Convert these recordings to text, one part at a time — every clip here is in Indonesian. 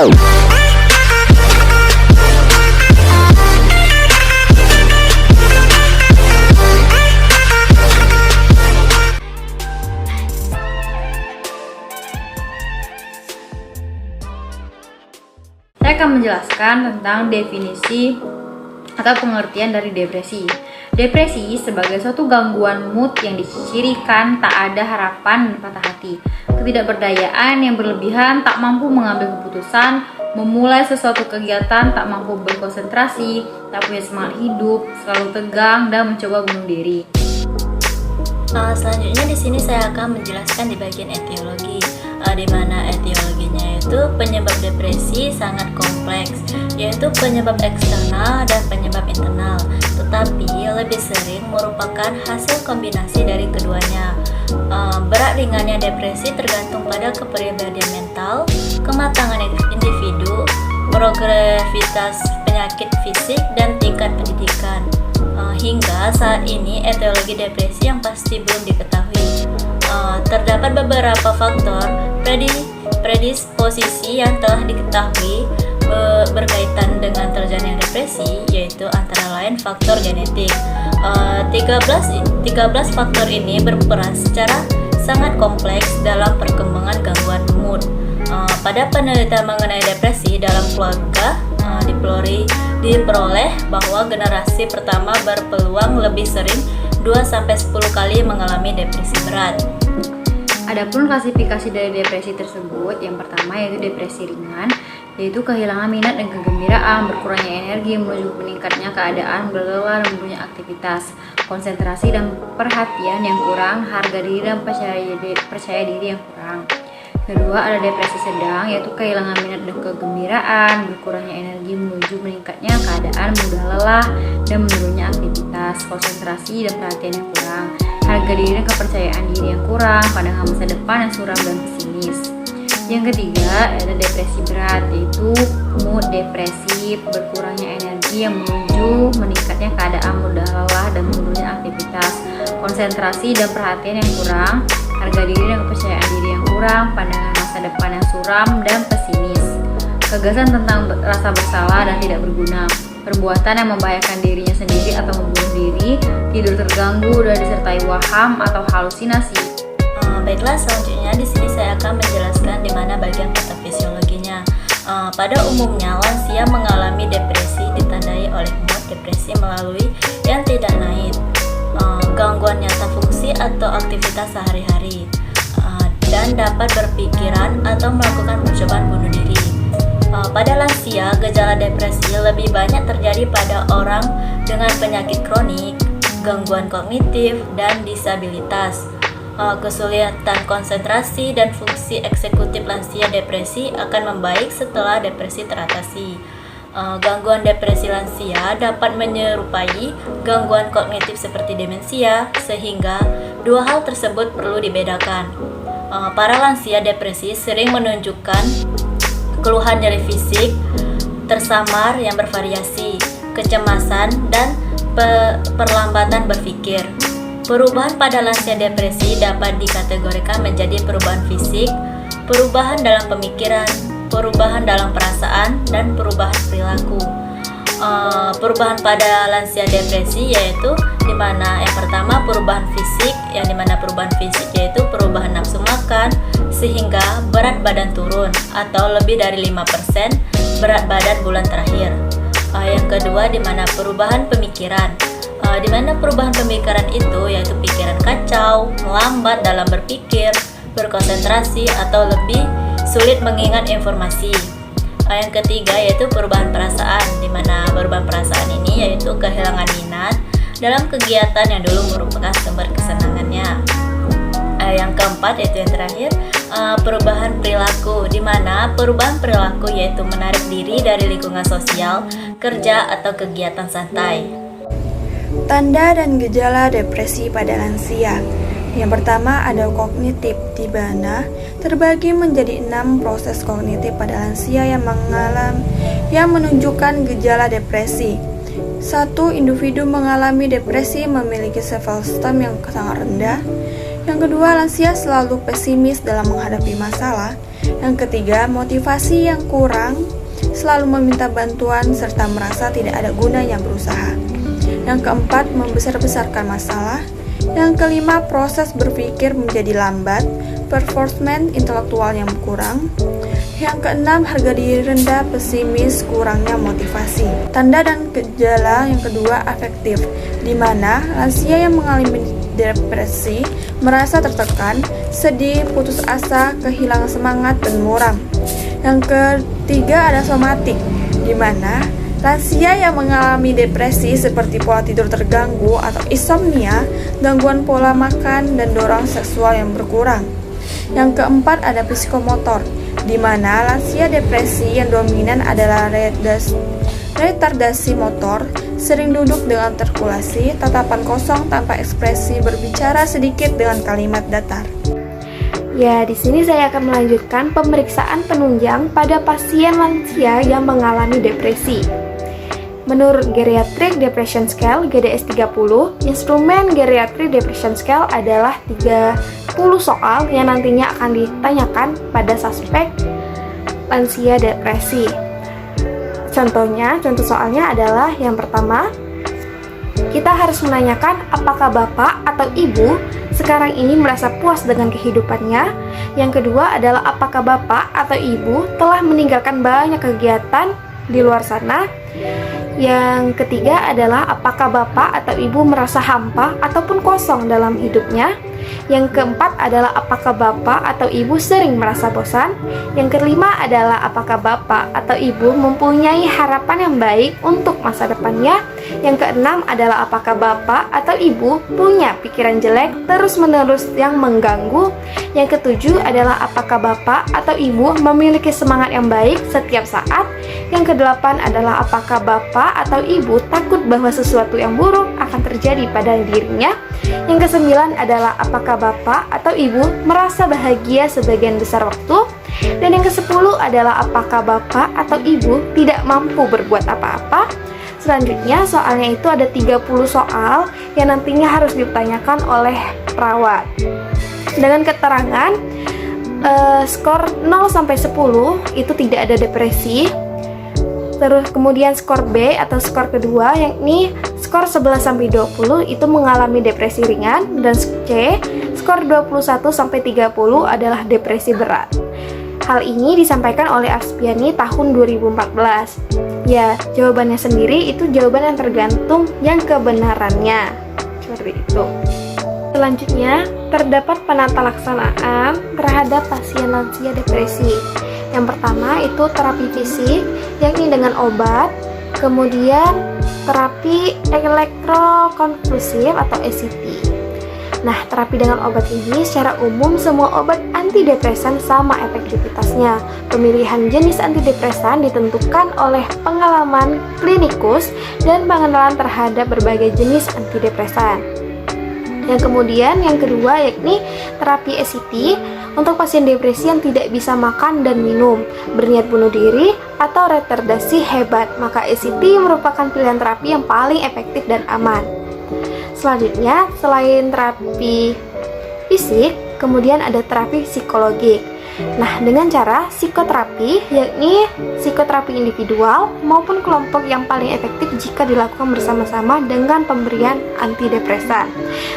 Saya akan menjelaskan tentang definisi atau pengertian dari depresi. Depresi sebagai suatu gangguan mood yang dicirikan tak ada harapan dan patah hati, ketidakberdayaan yang berlebihan, tak mampu mengambil keputusan, memulai sesuatu kegiatan, tak mampu berkonsentrasi, tak punya semangat hidup, selalu tegang, dan mencoba bunuh diri. Selanjutnya di sini saya akan menjelaskan di bagian etiologi, di mana etiologinya itu penyebab depresi sangat kompleks, yaitu penyebab eksternal dan penyebab internal, tetapi lebih sering merupakan hasil kombinasi dari keduanya. Berat ringannya depresi tergantung pada kepribadian mental, kematangan individu, progresivitas penyakit fisik, dan tingkat pendidikan. Hingga saat ini etiologi depresi yang pasti belum diketahui. Terdapat beberapa faktor predisposisi yang telah diketahui berkaitan dengan terjadinya depresi, yaitu antara lain faktor genetik. 13 faktor ini berperan secara sangat kompleks dalam perkembangan gangguan mood. Pada penelitian mengenai depresi dalam keluarga, diperoleh bahwa generasi pertama berpeluang lebih sering 2-10 kali mengalami depresi berat. Adapun klasifikasi dari depresi tersebut, yang pertama yaitu depresi ringan, yaitu kehilangan minat dan kegembiraan, berkurangnya energi menuju meningkatnya keadaan, berlelah dan mempunyai aktivitas, konsentrasi dan perhatian yang kurang, harga diri dan percaya diri yang kurang. Kedua, ada depresi sedang, yaitu kehilangan minat dan kegembiraan, berkurangnya energi menuju meningkatnya keadaan, mudah lelah dan menurunnya aktivitas, konsentrasi dan perhatian yang kurang, harga diri dan kepercayaan diri yang kurang, pandangan masa depan yang suram dan pesimis. Yang ketiga, ada depresi berat, yaitu mood depresif, berkurangnya energi yang menuju meningkatnya keadaan, mudah lelah dan menurunnya aktivitas, konsentrasi dan perhatian yang kurang, harga diri dan kepercayaan diri yang kurang, pandangan masa depan yang suram dan pesimis, gagasan tentang rasa bersalah dan tidak berguna, perbuatan yang membahayakan dirinya sendiri atau membunuh diri, tidur terganggu dan disertai waham atau halusinasi. Baiklah, selanjutnya di sini saya akan menjelaskan di mana bagian patofisiologinya. Pada umumnya lansia mengalami depresi ditandai oleh mood depresi melalui yang tidak naik, gangguan nyata fungsi atau aktivitas sehari-hari, dan dapat berpikiran atau melakukan percobaan bunuh diri. Pada lansia, gejala depresi lebih banyak terjadi pada orang dengan penyakit kronik, gangguan kognitif, dan disabilitas. Kesulitan konsentrasi dan fungsi eksekutif lansia depresi akan membaik setelah depresi teratasi. Gangguan depresi lansia dapat menyerupai gangguan kognitif seperti demensia, sehingga dua hal tersebut perlu dibedakan. Para lansia depresi sering menunjukkan keluhan nyeri fisik, tersamar yang bervariasi, kecemasan, dan perlambatan berpikir. Perubahan pada lansia depresi dapat dikategorikan menjadi perubahan fisik, perubahan dalam pemikiran, perubahan dalam perasaan, dan perubahan perilaku. Perubahan pada lansia depresi yaitu dimana yang pertama perubahan fisik, yang dimana perubahan fisik yaitu perubahan nafsu makan sehingga berat badan turun atau lebih dari 5% berat badan bulan terakhir. Yang kedua dimana perubahan pemikiran, di mana perubahan pemikiran itu yaitu pikiran kacau, melambat dalam berpikir, berkonsentrasi atau lebih sulit mengingat informasi. Yang ketiga yaitu perubahan perasaan, di mana perubahan perasaan ini yaitu kehilangan minat dalam kegiatan yang dulu merupakan sumber kesenangannya. Yang keempat yaitu yang terakhir, perubahan perilaku, di mana perubahan perilaku yaitu menarik diri dari lingkungan sosial, kerja atau kegiatan santai. Tanda dan gejala depresi pada lansia. Yang pertama ada kognitif, di mana terbagi menjadi 6 proses kognitif pada lansia yang menunjukkan gejala depresi. 1. Individu mengalami depresi memiliki self esteem yang sangat rendah. Yang kedua, lansia selalu pesimis dalam menghadapi masalah. Yang ketiga, motivasi yang kurang, selalu meminta bantuan serta merasa tidak ada gunanya berusaha. Yang keempat, membesar-besarkan masalah. Yang kelima, proses berpikir menjadi lambat, performance intelektual yang kurang. Yang keenam, harga diri rendah, pesimis, kurangnya motivasi. Tanda dan gejala yang kedua, afektif, di mana lansia yang mengalami depresi merasa tertekan, sedih, putus asa, kehilangan semangat, dan muram. Yang ketiga ada somatik, di mana lansia yang mengalami depresi seperti pola tidur terganggu atau insomnia, gangguan pola makan, dan dorong seksual yang berkurang. Yang keempat ada psikomotor, di mana lansia depresi yang dominan adalah retardasi motor, sering duduk dengan terkulasi, tatapan kosong tanpa ekspresi, berbicara sedikit dengan kalimat datar. Ya, di sini saya akan melanjutkan pemeriksaan penunjang pada pasien lansia yang mengalami depresi. Menurut Geriatric Depression Scale GDS-30, instrumen Geriatric Depression Scale adalah 30 soal yang nantinya akan ditanyakan pada suspek lansia depresi. Contoh soalnya adalah yang pertama, kita harus menanyakan apakah bapak atau ibu sekarang ini merasa puas dengan kehidupannya. Yang kedua adalah apakah bapak atau ibu telah meninggalkan banyak kegiatan di luar sana. Yang ketiga adalah apakah bapak atau ibu merasa hampa ataupun kosong dalam hidupnya. Yang keempat adalah apakah bapak atau ibu sering merasa bosan. Yang kelima adalah apakah bapak atau ibu mempunyai harapan yang baik untuk masa depannya. Yang keenam adalah apakah bapak atau ibu punya pikiran jelek terus-menerus yang mengganggu. Yang ketujuh adalah apakah bapak atau ibu memiliki semangat yang baik setiap saat. Yang kedelapan adalah apakah bapak atau ibu takut bahwa sesuatu yang buruk akan terjadi pada dirinya. Yang kesembilan adalah apakah bapak atau ibu merasa bahagia sebagian besar waktu. Dan yang kesepuluh adalah apakah bapak atau ibu tidak mampu berbuat apa-apa. Selanjutnya soalnya itu ada 30 soal yang nantinya harus ditanyakan oleh perawat. Dengan keterangan skor 0-10 itu tidak ada depresi. Terus kemudian skor B atau skor kedua yakni skor 11-20 itu mengalami depresi ringan, dan C skor 21-30 adalah depresi berat. Hal ini disampaikan oleh Aspiani tahun 2014. Ya, jawabannya sendiri itu jawaban yang tergantung yang kebenarannya. Seperti itu. Selanjutnya, terdapat penata laksanaan terhadap pasien lansia depresi. Yang pertama itu terapi fisik, yakni dengan obat, kemudian terapi elektrokonvulsif atau ECT. Nah, terapi dengan obat ini secara umum semua obat antidepresan sama efektivitasnya. Pemilihan jenis antidepresan ditentukan oleh pengalaman klinikus dan pengenalan terhadap berbagai jenis antidepresan. Yang kemudian yang kedua yakni terapi ECT untuk pasien depresi yang tidak bisa makan dan minum, berniat bunuh diri, atau retardasi hebat, maka ECT merupakan pilihan terapi yang paling efektif dan aman. Selanjutnya, selain terapi fisik, kemudian ada terapi psikologik. Nah, dengan cara psikoterapi, yakni psikoterapi individual maupun kelompok yang paling efektif jika dilakukan bersama-sama dengan pemberian antidepresan,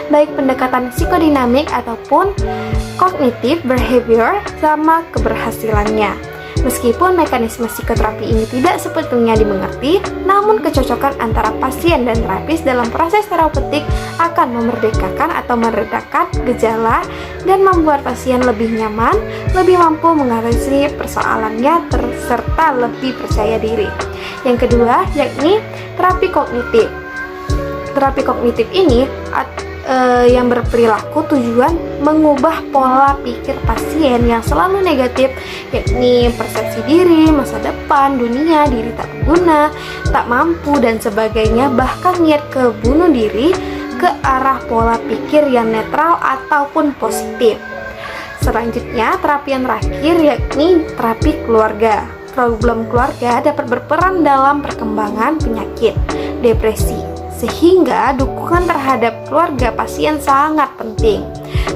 baik pendekatan psikodinamik ataupun kognitif behavior sama keberhasilannya. Meskipun mekanisme psikoterapi ini tidak sepenuhnya dimengerti, namun kecocokan antara pasien dan terapis dalam proses terapeutik akan memerdekakan atau meredakan gejala dan membuat pasien lebih nyaman, lebih mampu mengatasi persoalannya, serta lebih percaya diri. Yang kedua, yakni terapi kognitif. Terapi kognitif ini yang berperilaku tujuan mengubah pola pikir pasien yang selalu negatif, yakni persepsi diri, masa depan, dunia, diri tak berguna, tak mampu, dan sebagainya, bahkan niat ke bunuh diri, ke arah pola pikir yang netral ataupun positif. Selanjutnya, terapi yang terakhir yakni terapi keluarga. Problem keluarga dapat berperan dalam perkembangan penyakit depresi, sehingga dukungan terhadap keluarga pasien sangat penting.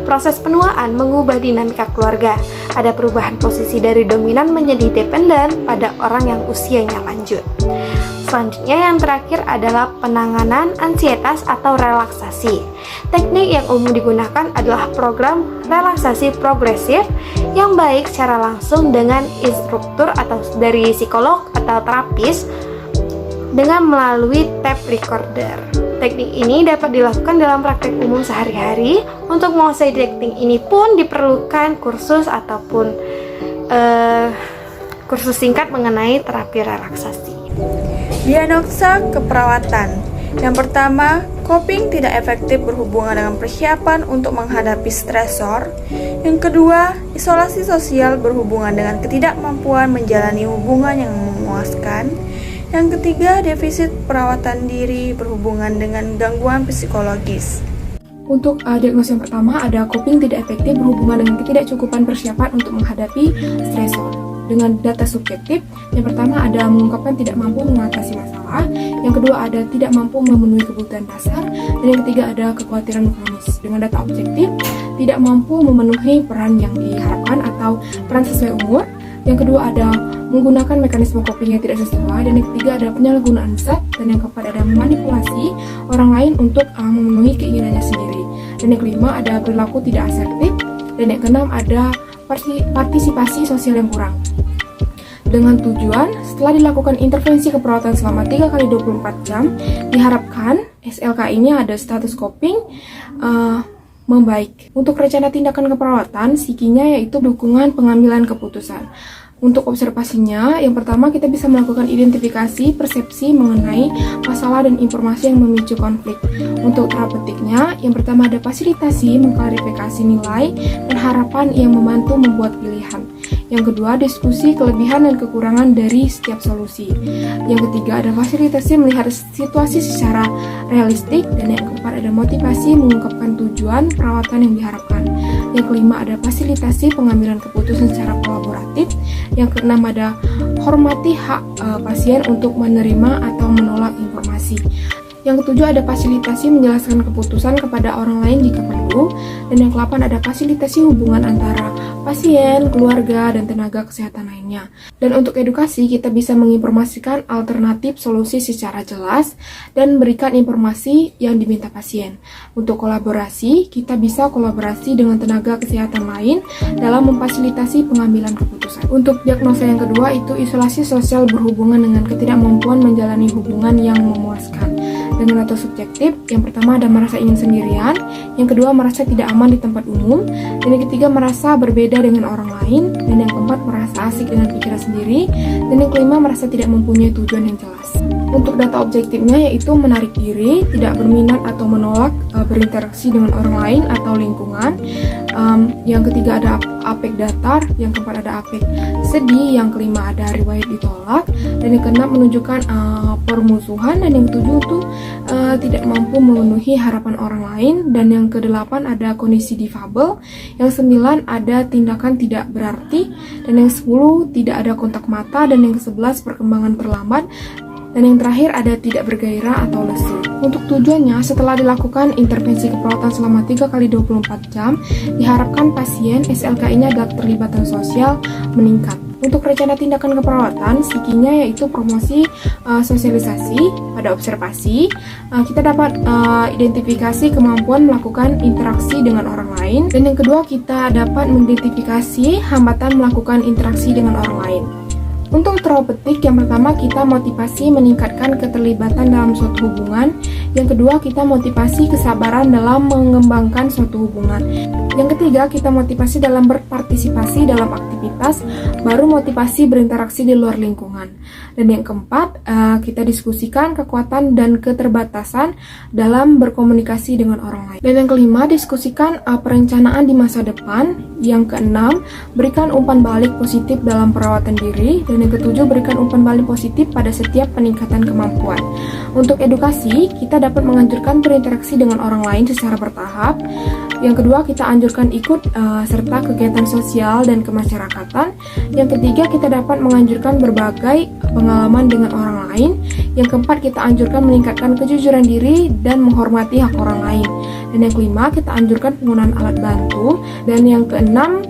Proses penuaan mengubah dinamika keluarga. Ada perubahan posisi dari dominan menjadi dependen pada orang yang usianya lanjut. Selanjutnya yang terakhir adalah penanganan ansietas atau relaksasi. Teknik yang umum digunakan adalah program relaksasi progresif yang baik secara langsung dengan instruktur atau dari psikolog atau terapis dengan melalui tape recorder. Teknik ini dapat dilakukan dalam praktek umum sehari-hari. Untuk menguasai teknik ini pun diperlukan kursus ataupun kursus singkat mengenai terapi relaksasi. Diagnosa keperawatan. Yang pertama, coping tidak efektif berhubungan dengan persiapan untuk menghadapi stresor. Yang kedua, isolasi sosial berhubungan dengan ketidakmampuan menjalani hubungan yang memuaskan. Yang ketiga, defisit perawatan diri berhubungan dengan gangguan psikologis. Untuk diagnosis yang pertama, ada coping tidak efektif berhubungan dengan ketidakcukupan persiapan untuk menghadapi stresor. Dengan data subjektif, yang pertama ada mengungkapkan tidak mampu mengatasi masalah, yang kedua ada tidak mampu memenuhi kebutuhan dasar, dan yang ketiga ada kekhawatiran kronis. Dengan data objektif, tidak mampu memenuhi peran yang diharapkan atau peran sesuai umur, yang kedua ada menggunakan mekanisme coping yang tidak sesuai, dan yang ketiga ada penyalahgunaan zat, dan yang keempat ada memanipulasi orang lain untuk memenuhi keinginannya sendiri, dan yang kelima ada perilaku tidak asertif, dan yang keenam ada partisipasi sosial yang kurang. Dengan tujuan, setelah dilakukan intervensi keperawatan selama 3x24 jam, diharapkan SLKI-nya ada status coping membaik. Untuk rencana tindakan keperawatan, sikinya yaitu dukungan pengambilan keputusan. Untuk observasinya, yang pertama kita bisa melakukan identifikasi persepsi mengenai masalah dan informasi yang memicu konflik. Untuk terapeutiknya, yang pertama ada fasilitasi mengklarifikasi nilai dan harapan yang membantu membuat pilihan. Yang kedua, diskusi kelebihan dan kekurangan dari setiap solusi. Yang ketiga, ada fasilitasi melihat situasi secara realistik. Dan yang keempat, ada motivasi mengungkapkan tujuan perawatan yang diharapkan. Yang kelima, ada fasilitasi pengambilan keputusan secara kolaboratif. Yang keenam, ada hormati hak pasien untuk menerima atau menolak informasi. Yang ketujuh, ada fasilitasi menjelaskan keputusan kepada orang lain jika perlu. Dan yang ke-8 ada fasilitasi hubungan antara pasien, keluarga, dan tenaga kesehatan lainnya. Dan untuk edukasi, kita bisa menginformasikan alternatif solusi secara jelas dan berikan informasi yang diminta pasien. Untuk kolaborasi, kita bisa kolaborasi dengan tenaga kesehatan lain dalam memfasilitasi pengambilan keputusan. Untuk diagnosa yang kedua, itu isolasi sosial berhubungan dengan ketidakmampuan menjalani hubungan yang memuaskan. Dengan data subjektif, yang pertama ada merasa ingin sendirian, yang kedua merasa tidak aman di tempat umum, dan yang ketiga merasa berbeda dengan orang lain, dan yang keempat merasa asik dengan pikiran sendiri, dan yang kelima merasa tidak mempunyai tujuan yang jelas. Untuk data objektifnya yaitu menarik diri, tidak berminat atau menolak berinteraksi dengan orang lain atau lingkungan. Yang ketiga ada apek datar, yang keempat ada apek sedih, yang kelima ada riwayat ditolak, dan yang keenam menunjukkan permusuhan, dan yang ketujuh itu tidak mampu memenuhi harapan orang lain, dan yang kedelapan ada kondisi difabel, yang 9 ada tindakan tidak berarti, dan yang 10 tidak ada kontak mata, dan yang ke-11 perkembangan terlambat, dan yang terakhir ada tidak bergairah atau lesu. Untuk tujuannya, setelah dilakukan intervensi keperawatan selama 3x24 jam, diharapkan pasien SLKI-nya adalah keterlibatan sosial meningkat. Untuk rencana tindakan keperawatan, sikinya yaitu promosi sosialisasi pada observasi. Kita dapat identifikasi kemampuan melakukan interaksi dengan orang lain. Dan yang kedua, kita dapat mengidentifikasi hambatan melakukan interaksi dengan orang lain. Untuk terapeutik, yang pertama kita motivasi meningkatkan keterlibatan dalam suatu hubungan. Yang kedua, kita motivasi kesabaran dalam mengembangkan suatu hubungan. Yang ketiga, kita motivasi dalam berpartisipasi dalam aktivitas, baru motivasi berinteraksi di luar lingkungan. Dan yang keempat, kita diskusikan kekuatan dan keterbatasan dalam berkomunikasi dengan orang lain. Dan yang kelima, diskusikan perencanaan di masa depan. Yang keenam, berikan umpan balik positif dalam perawatan diri. Dan yang ketujuh, berikan umpan balik positif pada setiap peningkatan kemampuan. Untuk edukasi, kita dapat menganjurkan berinteraksi dengan orang lain secara bertahap. Yang kedua, kita anjurkan menganjurkan ikut serta kegiatan sosial dan kemasyarakatan. Yang ketiga, kita dapat menganjurkan berbagai pengalaman dengan orang lain. Yang keempat, kita anjurkan meningkatkan kejujuran diri dan menghormati hak orang lain. Dan yang kelima, kita anjurkan penggunaan alat bantu. Dan yang keenam,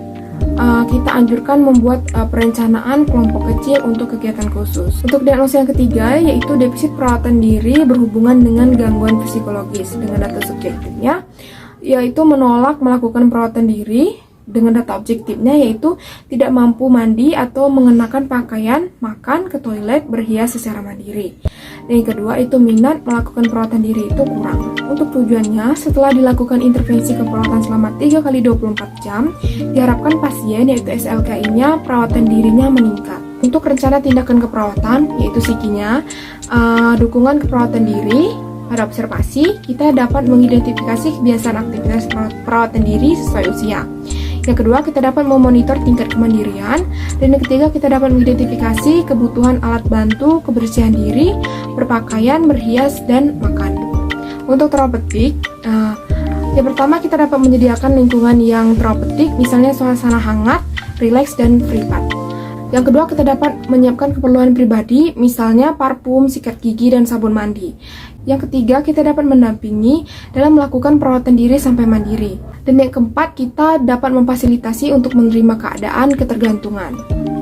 kita anjurkan membuat perencanaan kelompok kecil untuk kegiatan khusus. Untuk diagnosa yang ketiga, yaitu defisit perawatan diri berhubungan dengan gangguan psikologis. Dengan data subjektifnya, yaitu menolak melakukan perawatan diri. Dengan data objektifnya, yaitu tidak mampu mandi atau mengenakan pakaian, makan, ke toilet, berhias secara mandiri. Dan yang kedua, itu minat melakukan perawatan diri itu kurang. Untuk tujuannya, setelah dilakukan intervensi keperawatan selama 3x24 jam, diharapkan pasien, yaitu SLKI-nya, perawatan dirinya meningkat. Untuk rencana tindakan keperawatan, yaitu psikinya, dukungan keperawatan diri. Pada observasi, kita dapat mengidentifikasi kebiasaan aktivitas perawatan diri sesuai usia. Yang kedua, kita dapat memonitor tingkat kemandirian. Dan yang ketiga, kita dapat mengidentifikasi kebutuhan alat bantu, kebersihan diri, berpakaian, berhias, dan makan. Untuk terapeutik, yang pertama kita dapat menyediakan lingkungan yang terapeutik, misalnya suasana hangat, rileks, dan privat. Yang kedua, kita dapat menyiapkan keperluan pribadi, misalnya parfum, sikat gigi, dan sabun mandi. Yang ketiga, kita dapat mendampingi dalam melakukan perawatan diri sampai mandiri. Dan yang keempat, kita dapat memfasilitasi untuk menerima keadaan ketergantungan.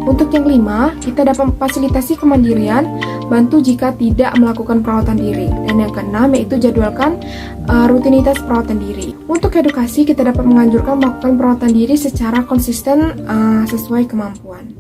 Untuk yang kelima, kita dapat memfasilitasi kemandirian, bantu jika tidak melakukan perawatan diri. Dan yang keenam, yaitu jadwalkan rutinitas perawatan diri. Untuk edukasi, kita dapat menganjurkan melakukan perawatan diri secara konsisten sesuai kemampuan.